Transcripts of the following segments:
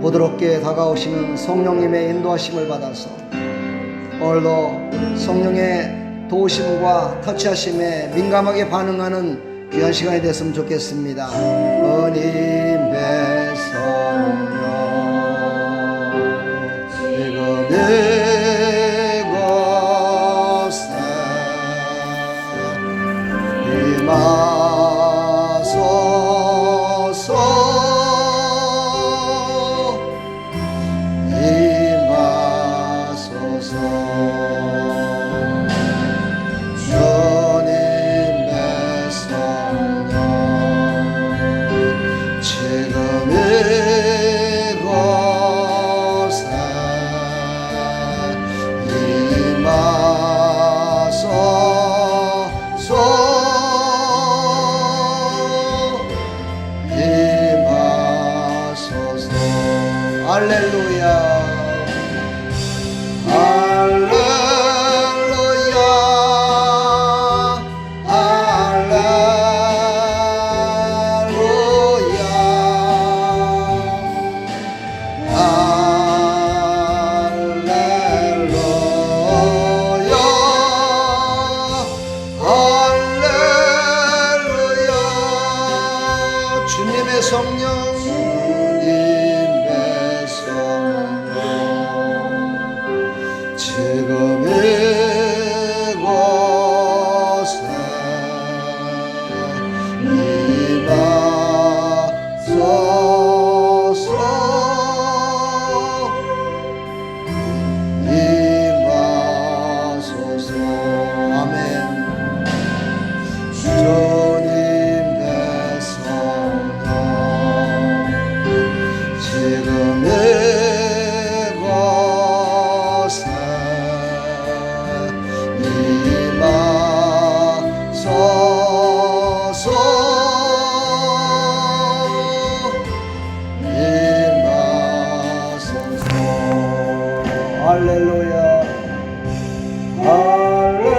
부드럽게 다가오시는 성령님의 인도하심을 받아서 오늘도 성령의 도우심과 터치하심에 민감하게 반응하는 귀한 시간이 됐으면 좋겠습니다. 은임의 성령 지금 이곳에 임하소서 임하소서 주님의 성령 지금 이곳에 임하소서 임하소서 할렐루야 할렐루야 할렐루야 주님의 성령 주님의 성령 지금 이곳에 임하소서 임하소서 아멘 주님의 성령 지금 이곳에 임하소서 임하소서 할렐루야 할렐루야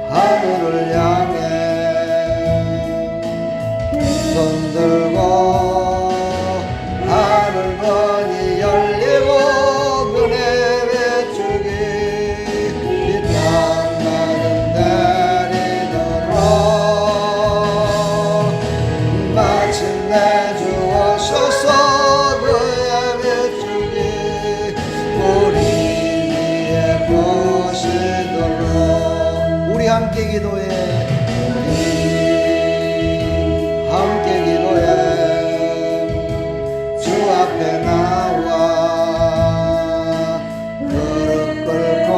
하늘을 향해 손들고 하늘문이 열리고 은혜 베추기 이 땅 가는 데리도록 마침내 주옵소서 그의 베추기 우리 위에 보시도록 우리 함께 기도해 우리 함께 기도해 주 앞에 나와 무릎 꿇고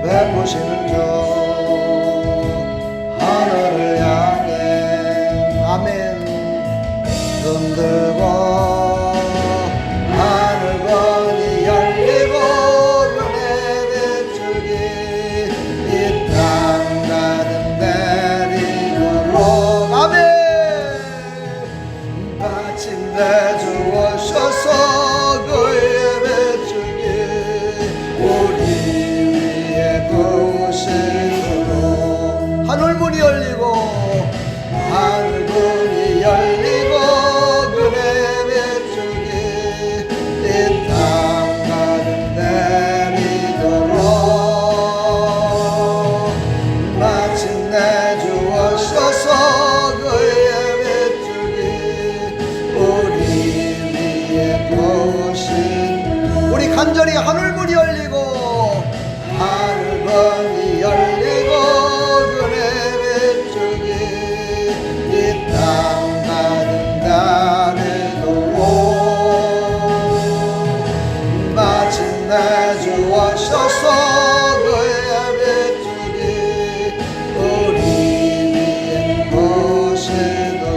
베푸시는 주 하늘을 향해 아멘 흔들고 하늘문이 열리고 마침내 주옵소서 그의 베추기 우리 위에 부으시도록 하늘문이 열리고 하늘문이 열리고 그의 베추기 이 땅 가는 데리도록 하늘문이 열리고 하늘문이 열리고 은혜 뱃줄기 이 땅 가는 날에도 마침내 주 오셔서 그의 뱃줄기 우리 위에 거시도록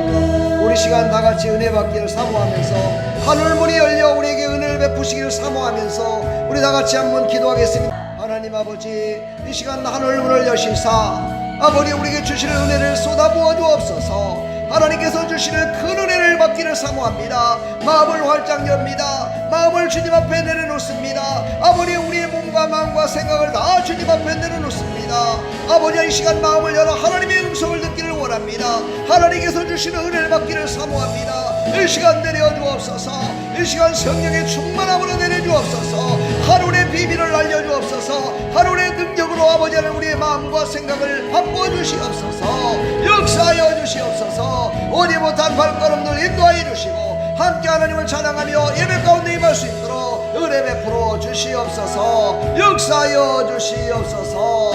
우리 시간 다같이 은혜 받기를 사모하면서 하늘문이 열려 우리에게 은혜를 베푸시기를 사모하면서 우리 다같이 한번 기도하겠습니다. 하나님 아버지, 이 시간 하늘문을 여시사 아버지 우리에게 주시는 은혜를 쏟아부어 주옵소서. 하나님께서 주시는 큰 은혜를 받기를 사모합니다. 마음을 활짝 엽니다. 마음을 주님 앞에 내려놓습니다. 아버지 우리의 몸과 마음과 생각을 다 주님 앞에 내려놓습니다. 아버지 이 시간 마음을 열어 하나님의 음성을 듣기를 원합니다. 하나님께서 주시는 은혜를 받기를 사모합니다. 이 시간 내려주옵소서. 이 시간 성령의 충만함으로 내려주옵소서. 하늘의 비밀을 알려주옵소서. 하늘의 능력으로 아버지 하나님 우리의 마음과 생각을 바꾸어 주시옵소서. 역사하여 주시옵소서. 오지 못한 발걸음들 인도하여 주시고 함께 하나님을 찬양하며 예배 가운데 임할 수 있도록 은혜 베풀어 주시옵소서. 역사하여 주시옵소서.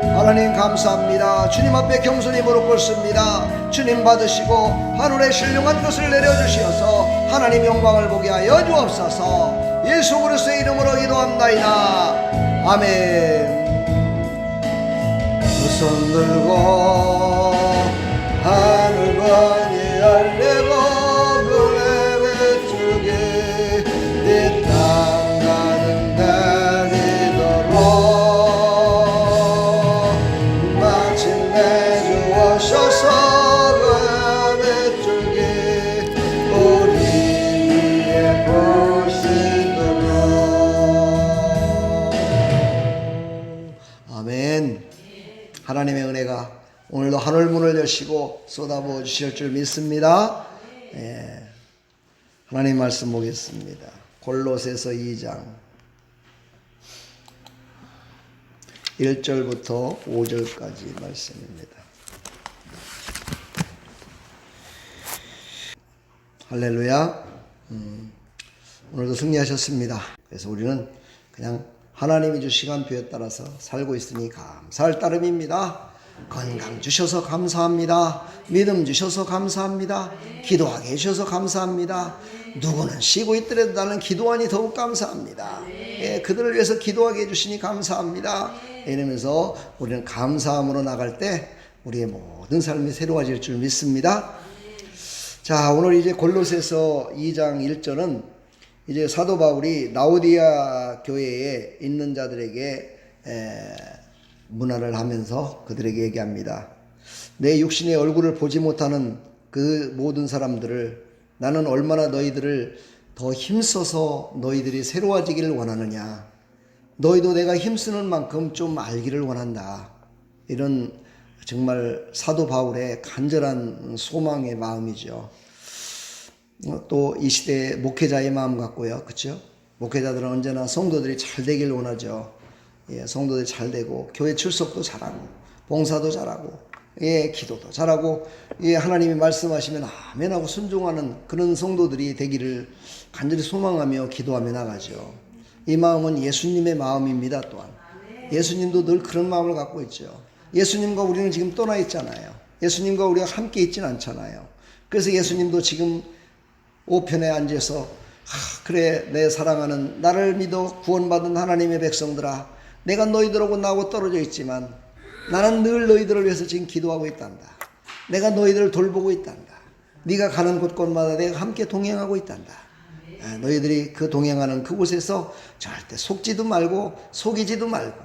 하나님 감사합니다. 주님 앞에 겸손히 무릎 꿇습니다. 주님 받으시고 하늘의 신령한 것을 내려주시어서 하나님 영광을 보게 하여 주옵소서. 예수 그리스도의 이름으로 기도합나이다. 아멘. 두 손 들고 하늘문이 열리고 은혜 뱃줄기 이 땅 가는 데리도록 마침내 주 오셔서 그의 뱃줄기 우리 위에 보시도록. 아멘. 하나님의 은혜가 오늘도 하늘문을 여시고 쏟아부어 주실 줄 믿습니다. 하나님 말씀 보겠습니다. 골로새서 2장 1절부터 5절까지 말씀입니다. 할렐루야. 오늘도 승리하셨습니다. 그래서 우리는 그냥 하나님이 주신 시간표에 따라서 살고 있으니 감사할 따름입니다. 건강 주셔서 감사합니다. 믿음 주셔서 감사합니다. 기도하게 해주셔서 감사합니다. 누구는 쉬고 있더라도 나는 기도하니 더욱 감사합니다. 그들을 위해서 기도하게 해주시니 감사합니다. 이러면서 우리는 감사함으로 나갈 때 우리의 모든 삶이 새로워질 줄 믿습니다. 자, 오늘 이제 골로새서 2장 1절은 이제 사도 바울이 라오디아 교회에 있는 자들에게 문화를 하면서 그들에게 얘기합니다. 내 육신의 얼굴을 보지 못하는 그 모든 사람들을 나는 얼마나 너희들을 더 힘써서 너희들이 새로워지기를 원하느냐. 너희도 내가 힘쓰는 만큼 좀 알기를 원한다. 이런 정말 사도 바울의 간절한 소망의 마음이죠. 또 이 시대의 목회자의 마음 같고요. 그렇죠? 목회자들은 언제나 성도들이 잘 되길 원하죠. 성도들이 잘 되고 교회 출석도 잘하고 봉사도 잘하고 기도도 잘하고 하나님이 말씀하시면 아멘하고 순종하는 그런 성도들이 되기를 간절히 소망하며 기도하며 나가죠. 이 마음은 예수님의 마음입니다. 또한 예수님도 늘 그런 마음을 갖고 있죠. 예수님과 우리는 지금 떠나 있잖아요. 예수님과 우리가 함께 있지는 않잖아요. 그래서 예수님도 지금 우편에 앉아서 그래 내 사랑하는 나를 믿어 구원받은 하나님의 백성들아, 내가 너희들하고 나하고 떨어져 있지만 나는 늘 너희들을 위해서 지금 기도하고 있단다. 내가 너희들을 돌보고 있단다. 네가 가는 곳곳마다 내가 함께 동행하고 있단다. 너희들이 그 동행하는 그곳에서 절대 속지도 말고 속이지도 말고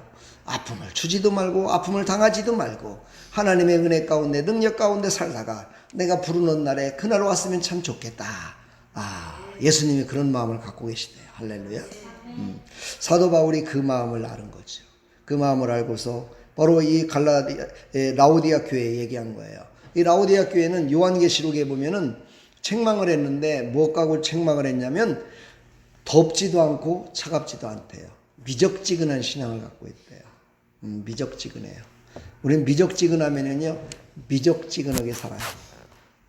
아픔을 주지도 말고 아픔을 당하지도 말고 하나님의 은혜 가운데 능력 가운데 살다가 내가 부르는 날에 그날 왔으면 참 좋겠다. 예수님이 그런 마음을 갖고 계시대요. 할렐루야. 사도 바울이 그 마음을 아는 거죠. 그 마음을 알고서 바로 이 라오디아 교회에 얘기한 거예요. 이 라오디아 교회는 요한계시록에 보면은 책망을 했는데 무엇하고 책망을 했냐면 덥지도 않고 차갑지도 않대요. 미적지근한 신앙을 갖고 있대요. 미적지근해요. 우리는 미적지근하면은요 미적지근하게 살아요.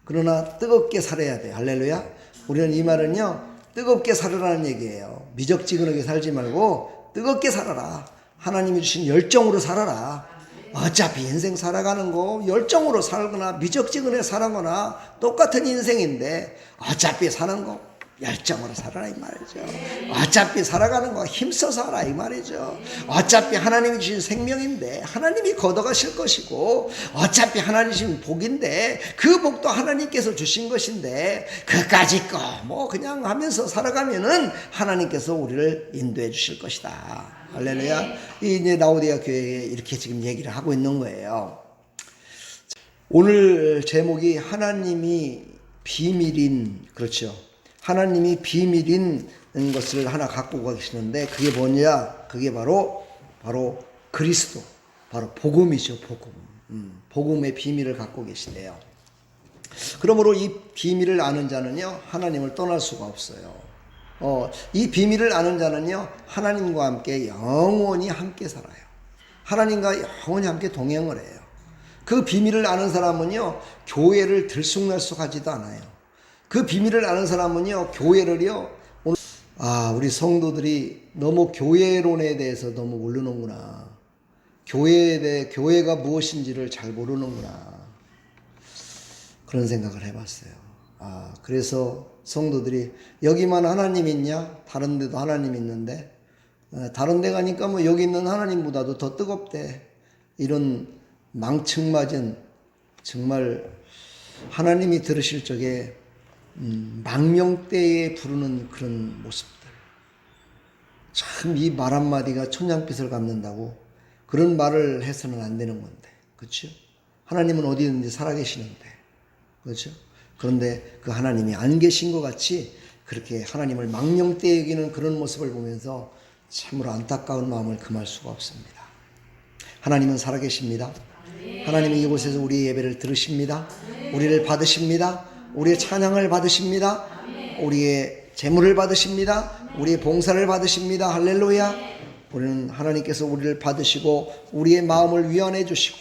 그러나 뜨겁게 살아야 돼요. 할렐루야. 우리는 이 말은요 뜨겁게 살으라는 얘기예요. 미적지근하게 살지 말고 뜨겁게 살아라. 하나님이 주신 열정으로 살아라. 어차피 인생 살아가는 거 열정으로 살거나 미적지근하게 살거나 똑같은 인생인데 어차피 사는 거 열정으로 살아라 이 말이죠. 어차피 살아가는 거 힘써서 하라 이 말이죠. 어차피 하나님이 주신 생명인데 하나님이 걷어가실 것이고 어차피 하나님 주신 복인데 그 복도 하나님께서 주신 것인데 그까짓 거 뭐 그냥 하면서 살아가면은 하나님께서 우리를 인도해 주실 것이다. 할렐루야. 이제 라오디아 교회에 이렇게 지금 얘기를 하고 있는 거예요. 오늘 제목이 하나님이 비밀인, 그렇죠. 하나님이 비밀인 것을 하나 갖고 가시는데 그게 뭐냐? 그게 바로 그리스도, 바로 복음이죠. 복음의 비밀을 갖고 계시대요. 그러므로 이 비밀을 아는 자는요 하나님을 떠날 수가 없어요. 이 비밀을 아는 자는요 하나님과 함께 영원히 함께 살아요. 하나님과 영원히 함께 동행을 해요. 그 비밀을 아는 사람은요 교회를 들쑥날쑥하지도 않아요. 그 비밀을 아는 사람은요 교회를요 우리 성도들이 너무 교회론에 대해서 너무 모르는구나. 교회가 무엇인지를 잘 모르는구나. 그런 생각을 해봤어요. 그래서 성도들이 여기만 하나님 있냐? 다른 데도 하나님 있는데 다른 데 가니까 뭐 여기 있는 하나님보다도 더 뜨겁대. 이런 망측맞은 정말 하나님이 들으실 적에 망명대에 부르는 그런 모습들. 참 이 말 한마디가 천냥빛을 갚는다고 그런 말을 해서는 안 되는 건데, 그렇죠? 하나님은 어디든지 살아계시는데, 그렇죠? 그런데 그 하나님이 안 계신 것 같이 그렇게 하나님을 망령되이 여기는 그런 모습을 보면서 참으로 안타까운 마음을 금할 수가 없습니다. 하나님은 살아계십니다. 하나님은 이곳에서 우리의 예배를 들으십니다. 우리를 받으십니다. 우리의 찬양을 받으십니다. 우리의 재물을 받으십니다. 우리의 봉사를 받으십니다. 할렐루야. 우리는 하나님께서 우리를 받으시고 우리의 마음을 위안해 주시고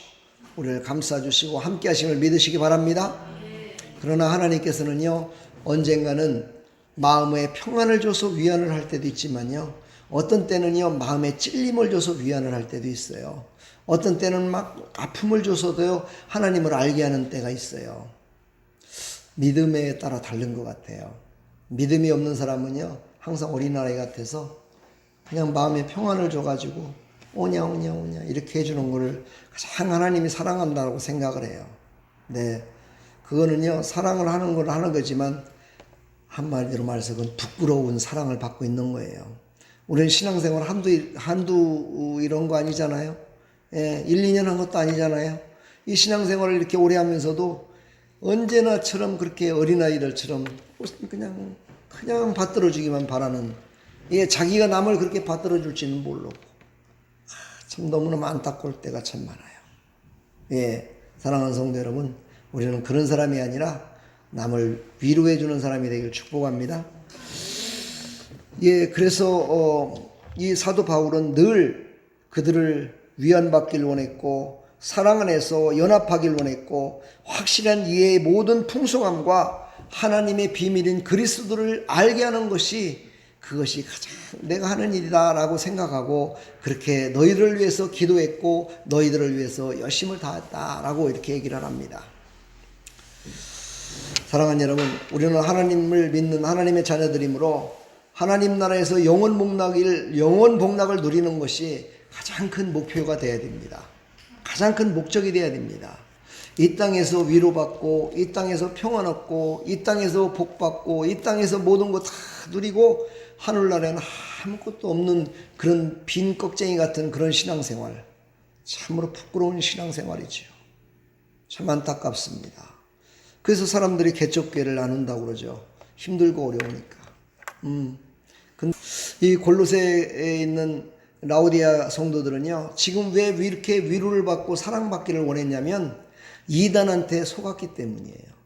우리를 감싸 주시고 함께 하심을 믿으시기 바랍니다. 그러나 하나님께서는요 언젠가는 마음에 평안을 줘서 위안을 할 때도 있지만요 어떤 때는요 마음에 찔림을 줘서 위안을 할 때도 있어요. 어떤 때는 막 아픔을 줘서도요 하나님을 알게 하는 때가 있어요. 믿음에 따라 다른 것 같아요. 믿음이 없는 사람은요 항상 어린아이 같아서 그냥 마음에 평안을 줘가지고 오냐 이렇게 해주는 거를 가장 하나님이 사랑한다고 생각을 해요. 네, 그거는요 사랑을 하는 걸 하는 거지만 한마디로 말해서 그건 부끄러운 사랑을 받고 있는 거예요. 우리는 신앙생활 한두 이런 거 아니잖아요. 1, 2년 한 것도 아니잖아요. 이 신앙생활을 이렇게 오래 하면서도 언제나처럼 그렇게 어린아이들처럼 그냥 받들어주기만 바라는, 자기가 남을 그렇게 받들어줄지는 모르고 참 너무너무 안타까울 때가 참 많아요. 사랑하는 성도 여러분, 우리는 그런 사람이 아니라 남을 위로해주는 사람이 되길 축복합니다. 그래서 이 사도 바울은 늘 그들을 위안받길 원했고 사랑 안에서 연합하길 원했고 확실한 이해의 모든 풍성함과 하나님의 비밀인 그리스도를 알게 하는 것이 그것이 가장 내가 하는 일이다 라고 생각하고 그렇게 너희들을 위해서 기도했고 너희들을 위해서 열심을 다했다 라고 이렇게 얘기를 합니다. 사랑하는 여러분, 우리는 하나님을 믿는 하나님의 자녀들이므로 하나님 나라에서 영원 복락을 누리는 것이 가장 큰 목표가 되어야 됩니다. 가장 큰 목적이 되어야 됩니다. 이 땅에서 위로받고 이 땅에서 평안 얻고 이 땅에서 복받고 이 땅에서 모든 거 다 누리고 하늘나라에는 아무것도 없는 그런 빈 꺽쟁이 같은 그런 신앙생활, 참으로 부끄러운 신앙생활이죠. 참 안타깝습니다. 그래서 사람들이 개척교회를 나눈다고 그러죠. 힘들고 어려우니까. 이 골로새에 있는 라오디아 성도들은요 지금 왜 이렇게 위로를 받고 사랑받기를 원했냐면 이단한테 속았기 때문이에요.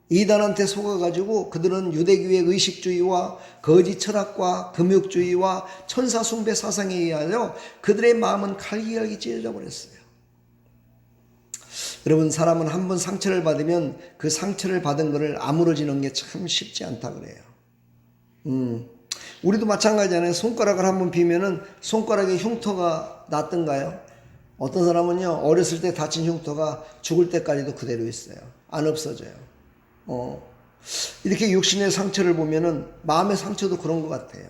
이단한테 속아가지고 그들은 유대교의 의식주의와 거짓 철학과 금욕주의와 천사숭배 사상에 의하여 그들의 마음은 갈기갈기 찢어져 버렸어요. 여러분, 사람은 한번 상처를 받으면 그 상처를 받은 것을 아물어지는 게 참 쉽지 않다 그래요. 우리도 마찬가지잖아요. 손가락을 한번 비면은 손가락에 흉터가 났던가요? 어떤 사람은요, 어렸을 때 다친 흉터가 죽을 때까지도 그대로 있어요. 안 없어져요. 이렇게 육신의 상처를 보면은 마음의 상처도 그런 것 같아요.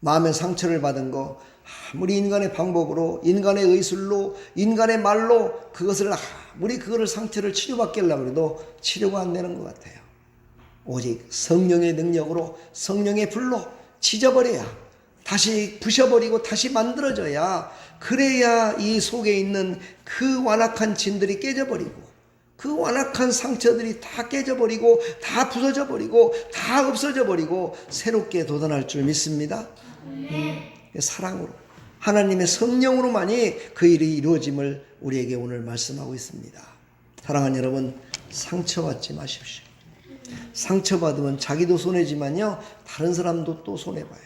마음의 상처를 받은 거, 아무리 인간의 방법으로, 인간의 의술로, 인간의 말로 그것을 아무리 그거를 상처를 치료받겠려고 해도 치료가 안 되는 것 같아요. 오직 성령의 능력으로, 성령의 불로 찢어버려야, 다시 부셔버리고 다시 만들어져야, 그래야 이 속에 있는 그 완악한 진들이 깨져버리고, 그 완악한 상처들이 다 깨져버리고, 다 부서져 버리고, 다 없어져 버리고 새롭게 돋아날 줄 믿습니다. 사랑으로, 하나님의 성령으로만이 그 일이 이루어짐을 우리에게 오늘 말씀하고 있습니다. 사랑하는 여러분, 상처받지 마십시오. 상처받으면 자기도 손해지만요, 다른 사람도 또 손해봐요.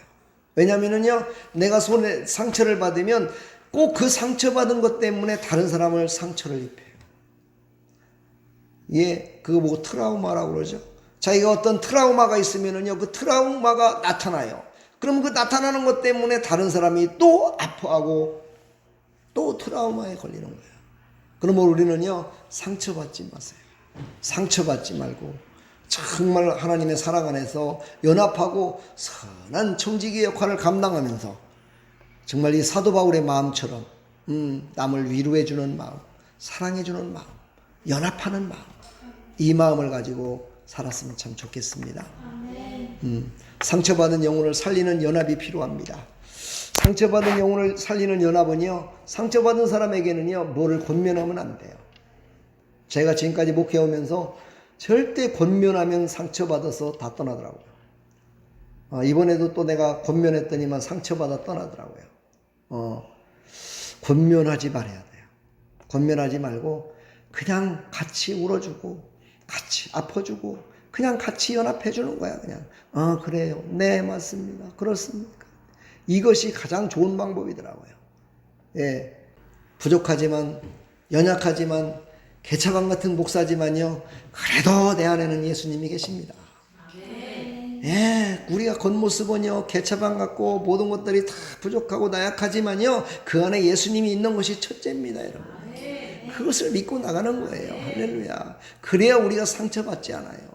왜냐면은요, 내가 상처를 받으면 꼭 그 상처받은 것 때문에 다른 사람을 상처를 입혀요. 예, 그거 보고 트라우마라고 그러죠. 자기가 어떤 트라우마가 있으면은요, 그 트라우마가 나타나요. 그럼 그 나타나는 것 때문에 다른 사람이 또 아파하고 또 트라우마에 걸리는 거예요. 그러면 우리는요, 상처받지 마세요. 상처받지 말고 정말 하나님의 사랑 안에서 연합하고 선한 청지기 역할을 감당하면서 정말 이 사도 바울의 마음처럼 남을 위로해주는 마음, 사랑해주는 마음, 연합하는 마음, 이 마음을 가지고 살았으면 참 좋겠습니다. 상처받은 영혼을 살리는 연합이 필요합니다. 상처받은 영혼을 살리는 연합은요, 상처받은 사람에게는요, 뭐를 권면하면 안 돼요. 제가 지금까지 목회하면서 절대 권면하면 상처받아서 다 떠나더라고요. 이번에도 또 내가 권면했더니만 상처받아 떠나더라고요. 권면하지 말아야 돼요. 권면하지 말고 그냥 같이 울어주고 같이 아파주고 그냥 같이 연합해 주는 거야. 그냥 그래요, 네 맞습니다, 그렇습니까? 이것이 가장 좋은 방법이더라고요. 예, 부족하지만 연약하지만 개차반 같은 목사지만요, 그래도 내 안에는 예수님이 계십니다. 예, 우리가 겉모습은요, 개차반 같고 모든 것들이 다 부족하고 나약하지만요, 그 안에 예수님이 있는 것이 첫째입니다, 여러분. 그것을 믿고 나가는 거예요. 할렐루야. 그래야 우리가 상처받지 않아요.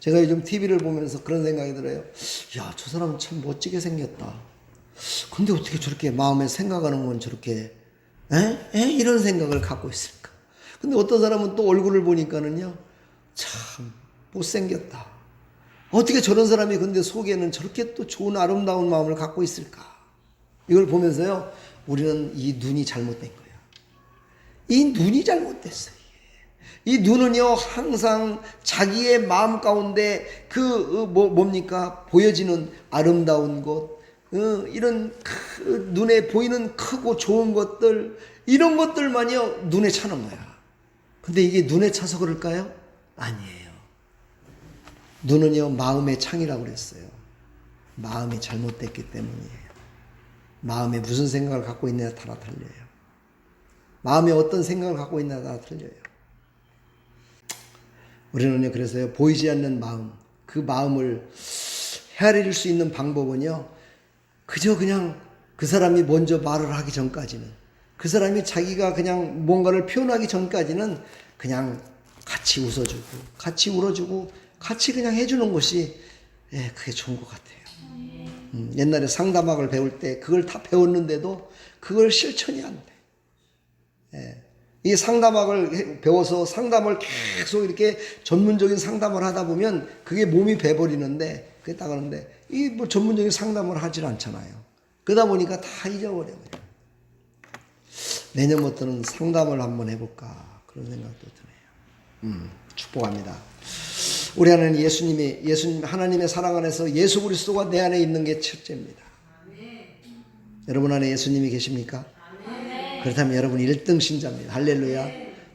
제가 요즘 TV를 보면서 그런 생각이 들어요. 야, 저 사람은 참 멋지게 생겼다. 근데 어떻게 저렇게 마음에 생각하는 건 저렇게 이런 생각을 갖고 있을까? 근데 어떤 사람은 또 얼굴을 보니까는요, 참 못생겼다. 어떻게 저런 사람이 근데 속에는 저렇게 또 좋은 아름다운 마음을 갖고 있을까? 이걸 보면서요, 우리는 이 눈이 잘못된 거예요. 이 눈이 잘못됐어요. 이 눈은요, 항상 자기의 마음 가운데 뭡니까? 보여지는 아름다운 것, 이런 눈에 보이는 크고 좋은 것들, 이런 것들만요, 눈에 차는 거야. 근데 이게 눈에 차서 그럴까요? 아니에요. 눈은요, 마음의 창이라고 그랬어요. 마음이 잘못됐기 때문이에요. 마음에 무슨 생각을 갖고 있느냐에 따라 틀려요. 마음에 어떤 생각을 갖고 있느냐에 따라 틀려요. 우리는요, 그래서요, 보이지 않는 마음, 그 마음을 헤아릴 수 있는 방법은요, 그저 그냥 그 사람이 먼저 말을 하기 전까지는, 그 사람이 자기가 그냥 뭔가를 표현하기 전까지는 그냥 같이 웃어주고, 같이 울어주고, 같이 그냥 해주는 것이, 그게 좋은 것 같아요. 옛날에 상담학을 배울 때 그걸 다 배웠는데도 그걸 실천이 안 돼. 이 상담학을 배워서 상담을 계속 이렇게 전문적인 상담을 하다 보면 그게 몸이 배버리는데, 그게 딱 하는데, 이 뭐 전문적인 상담을 하질 않잖아요. 그러다 보니까 다 잊어버려요. 내년부터는 상담을 한번 해볼까, 그런 생각도 드네요. 축복합니다. 우리 안에는 예수님 하나님의 사랑 안에서 예수 그리스도가 내 안에 있는 게 첫째입니다. 여러분 안에 예수님이 계십니까? 그렇다면 여러분 1등 신자입니다. 할렐루야.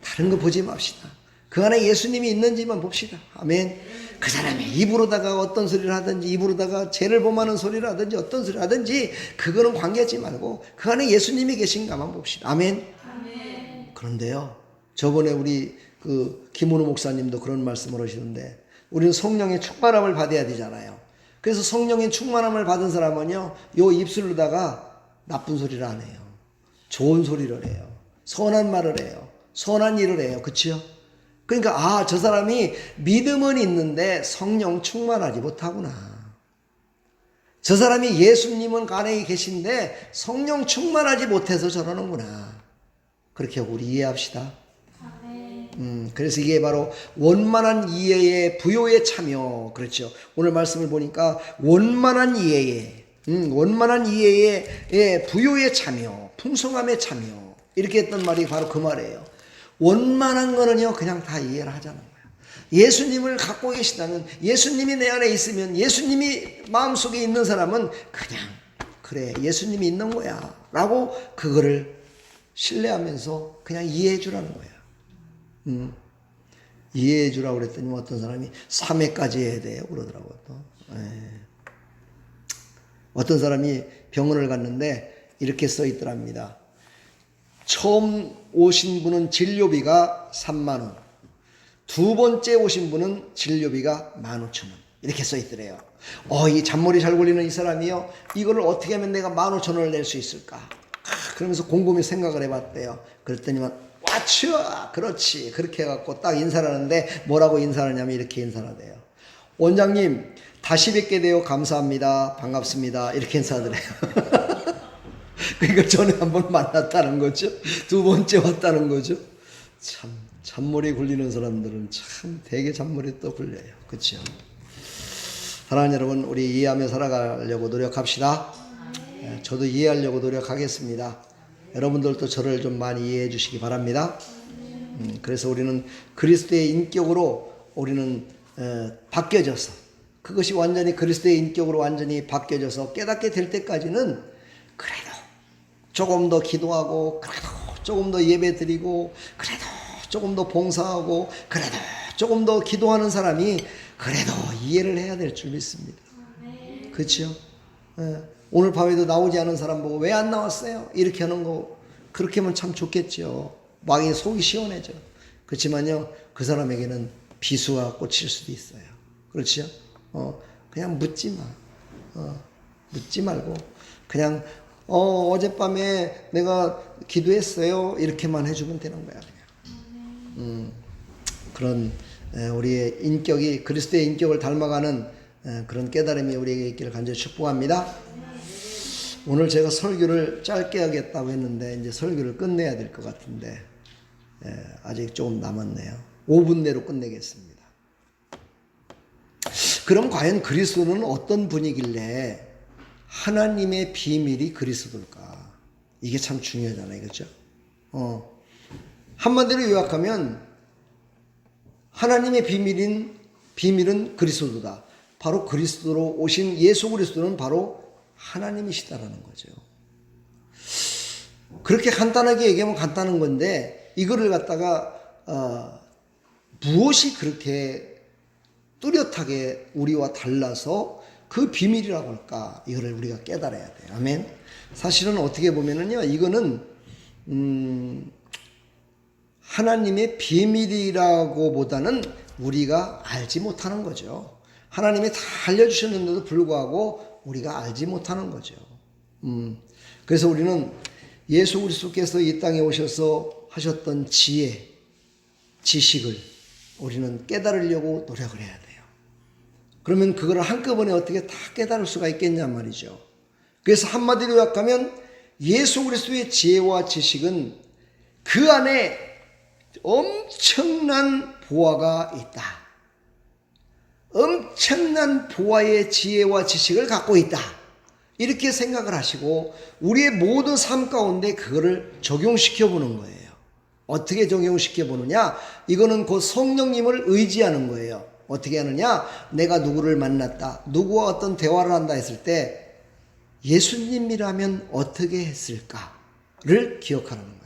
다른 거 보지 맙시다. 그 안에 예수님이 있는지만 봅시다. 아멘. 그 사람이 입으로다가 어떤 소리를 하든지, 입으로다가 죄를 범하는 소리를 하든지, 어떤 소리를 하든지, 그거는 관계하지 말고 그 안에 예수님이 계신가만 봅시다. 아멘. 그런데요, 저번에 우리 김은호 목사님도 그런 말씀을 하시는데, 우리는 성령의 충만함을 받아야 되잖아요. 그래서 성령의 충만함을 받은 사람은요, 요 입술로다가 나쁜 소리를 안 해요. 좋은 소리를 해요. 선한 말을 해요. 선한 일을 해요. 그치요? 그러니까 저 사람이 믿음은 있는데 성령 충만하지 못하구나. 저 사람이 예수님은 간에 계신데 성령 충만하지 못해서 저러는구나. 그렇게 우리 이해합시다. 그래서 이게 바로 원만한 이해의 부요의 참여. 그렇죠. 오늘 말씀을 보니까 원만한 이해의 부요의 참여, 풍성함의 참여, 이렇게 했던 말이 바로 그 말이에요. 원만한 거는요, 그냥 다 이해를 하자는 거예요. 예수님을 갖고 계시다면, 예수님이 내 안에 있으면, 예수님이 마음속에 있는 사람은 그냥 그래, 예수님이 있는 거야 라고 그거를 신뢰하면서 그냥 이해해 주라는 거예요. 이해해 주라고 그랬더니 어떤 사람이 3회까지 해야 돼요 그러더라고요. 또. 어떤 사람이 병원을 갔는데 이렇게 써 있더랍니다. 처음 오신 분은 진료비가 3만 원, 두 번째 오신 분은 진료비가 15,000원, 이렇게 써 있더래요. 이 잔머리 잘 굴리는 이 사람이요, 이거를 어떻게 하면 내가 15,000원을 낼 수 있을까? 그러면서 곰곰이 생각을 해봤대요. 그랬더니만 와추, 그렇지, 그렇게 해갖고 딱 인사를 하는데 뭐라고 인사하냐면 이렇게 인사를 하대요. 원장님 다시 뵙게 되어 감사합니다, 반갑습니다, 이렇게 인사하더래요. 그러니까 전에 한번 만났다는 거죠. 두 번째 왔다는 거죠. 참 잔머리 굴리는 사람들은 참 되게 잔머리 또 굴려요. 그렇죠? 사랑하는 여러분, 우리 이해하며 살아가려고 노력합시다. 저도 이해하려고 노력하겠습니다. 여러분들도 저를 좀 많이 이해해 주시기 바랍니다. 그래서 우리는 그리스도의 인격으로 우리는 바뀌어져서, 그것이 완전히 그리스도의 인격으로 완전히 바뀌어져서 깨닫게 될 때까지는 그래도 조금 더 기도하고, 그래도 조금 더 예배 드리고, 그래도 조금 더 봉사하고, 그래도 조금 더 기도하는 사람이 그래도 이해를 해야 될 줄 믿습니다. 그렇죠? 오늘 밤에도 나오지 않은 사람 보고 왜 안 나왔어요? 이렇게 하는 거, 그렇게 하면 참 좋겠죠. 막이 속이 시원해져. 그렇지만요, 그 사람에게는 비수가 꽂힐 수도 있어요. 그렇죠? 그냥 묻지 마. 묻지 말고 그냥 어젯밤에 내가 기도했어요, 이렇게만 해주면 되는 거야. 그냥. 그런 우리의 인격이 그리스도의 인격을 닮아가는 그런 깨달음이 우리에게 있기를 간절히 축복합니다. 오늘 제가 설교를 짧게 하겠다고 했는데 이제 설교를 끝내야 될 것 같은데 아직 조금 남았네요. 5분 내로 끝내겠습니다. 그럼 과연 그리스도는 어떤 분이길래 하나님의 비밀이 그리스도일까? 이게 참 중요하잖아요. 그렇죠? 한마디로 요약하면 하나님의 비밀은 그리스도다. 바로 그리스도로 오신 예수 그리스도는 바로 하나님이시다라는 거죠. 그렇게 간단하게 얘기하면 간단한 건데, 이거를 갖다가 무엇이 그렇게 뚜렷하게 우리와 달라서 그 비밀이라고 할까? 이거를 우리가 깨달아야 돼요. 아멘. 사실은 어떻게 보면은요, 이거는 하나님의 비밀이라고 보다는 우리가 알지 못하는 거죠. 하나님이 다 알려주셨는데도 불구하고 우리가 알지 못하는 거죠. 그래서 우리는 예수 그리스도께서 이 땅에 오셔서 하셨던 지식을 우리는 깨달으려고 노력을 해야 돼요. 그러면 그걸 한꺼번에 어떻게 다 깨달을 수가 있겠냐 말이죠. 그래서 한마디로 요약하면 예수 그리스도의 지혜와 지식은 그 안에 엄청난 보화가 있다. 엄청난 보화의 지혜와 지식을 갖고 있다. 이렇게 생각을 하시고 우리의 모든 삶 가운데 그거를 적용시켜 보는 거예요. 어떻게 적용시켜 보느냐? 이거는 곧 성령님을 의지하는 거예요. 어떻게 하느냐? 내가 누구를 만났다, 누구와 어떤 대화를 한다 했을 때 예수님이라면 어떻게 했을까를 기억하는 거예요.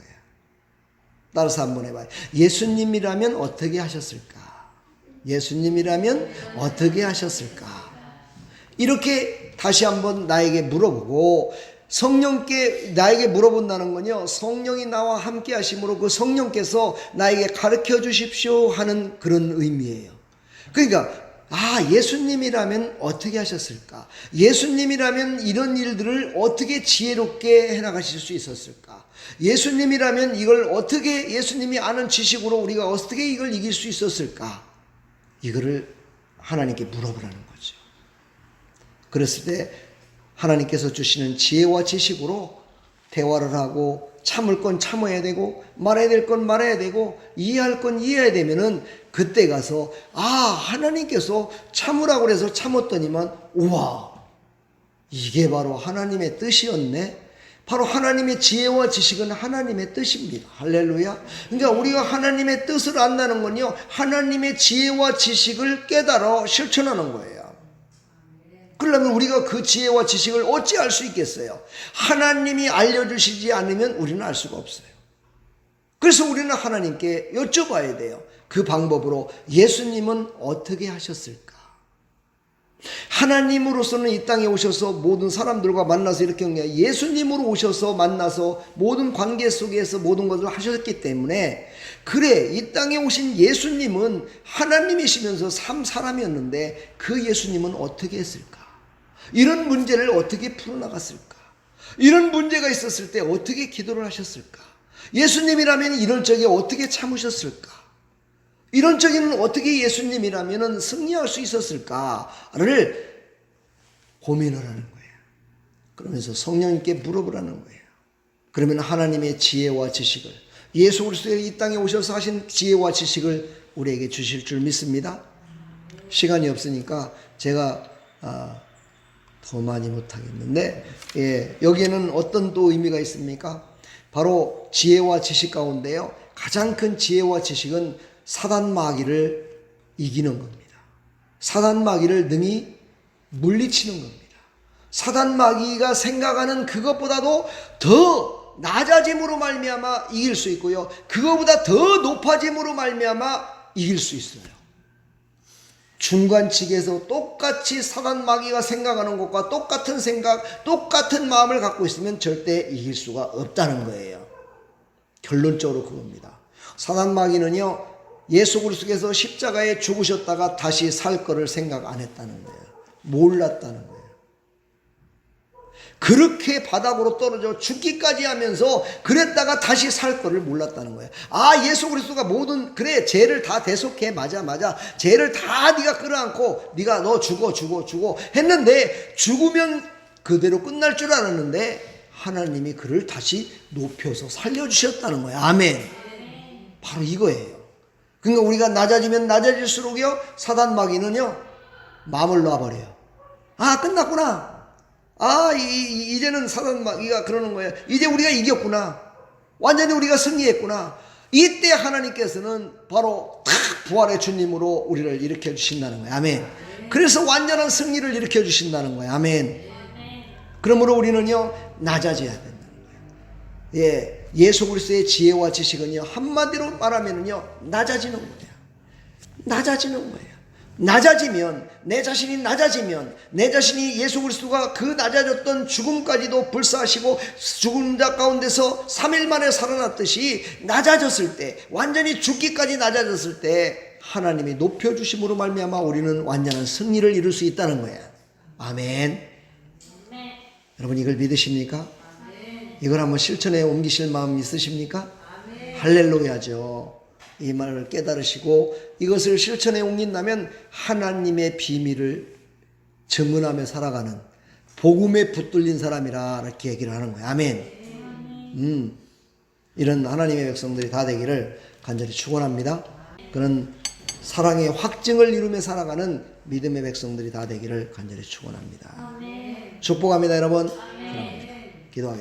따라서 한번 해봐요. 예수님이라면 어떻게 하셨을까? 예수님이라면 어떻게 하셨을까? 이렇게 다시 한번 나에게 물어보고, 성령께 나에게 물어본다는 건요, 성령이 나와 함께 하심으로 그 성령께서 나에게 가르쳐 주십시오 하는 그런 의미예요. 그러니까 예수님이라면 어떻게 하셨을까? 예수님이라면 이런 일들을 어떻게 지혜롭게 해나가실 수 있었을까? 예수님이라면 이걸 어떻게, 예수님이 아는 지식으로 우리가 어떻게 이걸 이길 수 있었을까? 이거를 하나님께 물어보라는 거죠. 그랬을 때 하나님께서 주시는 지혜와 지식으로 대화를 하고, 참을 건 참아야 되고, 말해야 될 건 말해야 되고, 이해할 건 이해해야 되면은 그때 가서 하나님께서 참으라고 그래서 참았더니만, 우와, 이게 바로 하나님의 뜻이었네. 바로 하나님의 지혜와 지식은 하나님의 뜻입니다. 할렐루야. 그러니까 우리가 하나님의 뜻을 안다는 건요, 하나님의 지혜와 지식을 깨달아 실천하는 거예요. 그러려면 우리가 그 지혜와 지식을 어찌 알 수 있겠어요? 하나님이 알려주시지 않으면 우리는 알 수가 없어요. 그래서 우리는 하나님께 여쭤봐야 돼요. 그 방법으로 예수님은 어떻게 하셨을까? 하나님으로서는 이 땅에 오셔서 모든 사람들과 만나서 이렇게 예수님으로 오셔서 만나서 모든 관계 속에서 모든 것을 하셨기 때문에, 그래, 이 땅에 오신 예수님은 하나님이시면서 사람이었는데 그 예수님은 어떻게 했을까? 이런 문제를 어떻게 풀어나갔을까? 이런 문제가 있었을 때 어떻게 기도를 하셨을까? 예수님이라면 이런 적에 어떻게 참으셨을까? 이런 적에는 어떻게 예수님이라면 승리할 수 있었을까를 고민을 하는 거예요. 그러면서 성령님께 물어보라는 거예요. 그러면 하나님의 지혜와 지식을, 예수 그리스도가 이 땅에 오셔서 하신 지혜와 지식을 우리에게 주실 줄 믿습니다. 시간이 없으니까 제가 더 많이 못하겠는데, 여기에는 어떤 또 의미가 있습니까? 바로 지혜와 지식 가운데요, 가장 큰 지혜와 지식은 사단 마귀를 이기는 겁니다. 사단 마귀를 능히 물리치는 겁니다. 사단 마귀가 생각하는 그것보다도 더 낮아짐으로 말미암아 이길 수 있고요, 그것보다 더 높아짐으로 말미암아 이길 수 있어요. 중간치기에서 똑같이 사단 마귀가 생각하는 것과 똑같은 생각, 똑같은 마음을 갖고 있으면 절대 이길 수가 없다는 거예요. 결론적으로 그겁니다. 사단 마귀는요, 예수 그리스도께서 십자가에 죽으셨다가 다시 살 거를 생각 안 했다는 거예요. 몰랐다는 거예요. 그렇게 바닥으로 떨어져 죽기까지 하면서 그랬다가 다시 살 거를 몰랐다는 거예요. 예수 그리스도가 모든, 그래, 죄를 다 대속해. 맞아. 죄를 다 네가 끌어안고 네가 너 죽어 했는데, 죽으면 그대로 끝날 줄 알았는데 하나님이 그를 다시 높여서 살려주셨다는 거예요. 아멘. 바로 이거예요. 그러니까 우리가 낮아지면 낮아질수록요, 사단 마귀는요, 마음을 놔버려요. 끝났구나. 이제는 사단 마귀가 그러는 거예요. 이제 우리가 이겼구나. 완전히 우리가 승리했구나. 이때 하나님께서는 바로 탁 부활의 주님으로 우리를 일으켜 주신다는 거예요. 아멘. 그래서 완전한 승리를 일으켜 주신다는 거예요. 아멘. 그러므로 우리는요, 낮아져야 된다는 거예요. 예수 그리스도의 지혜와 지식은요, 한마디로 말하면은요, 낮아지는 거예요. 낮아지면, 내 자신이 낮아지면, 내 자신이 예수 그리스도가 그 낮아졌던 죽음까지도 불사하시고 죽은 자 가운데서 3일 만에 살아났듯이 낮아졌을 때, 완전히 죽기까지 낮아졌을 때 하나님이 높여주심으로 말미암아 우리는 완전한 승리를 이룰 수 있다는 거예요. 아멘. 여러분, 이걸 믿으십니까? 이걸 한번 실천에 옮기실 마음 있으십니까? 할렐루야죠. 이 말을 깨달으시고 이것을 실천에 옮긴다면 하나님의 비밀을 증언하며 살아가는 복음에 붙들린 사람이라 이렇게 얘기를 하는 거예요. 아멘. 이런 하나님의 백성들이 다 되기를 간절히 축원합니다. 그런 사랑의 확증을 이루며 살아가는 믿음의 백성들이 다 되기를 간절히 축원합니다. 축복합니다, 여러분. 기도하겠습니다.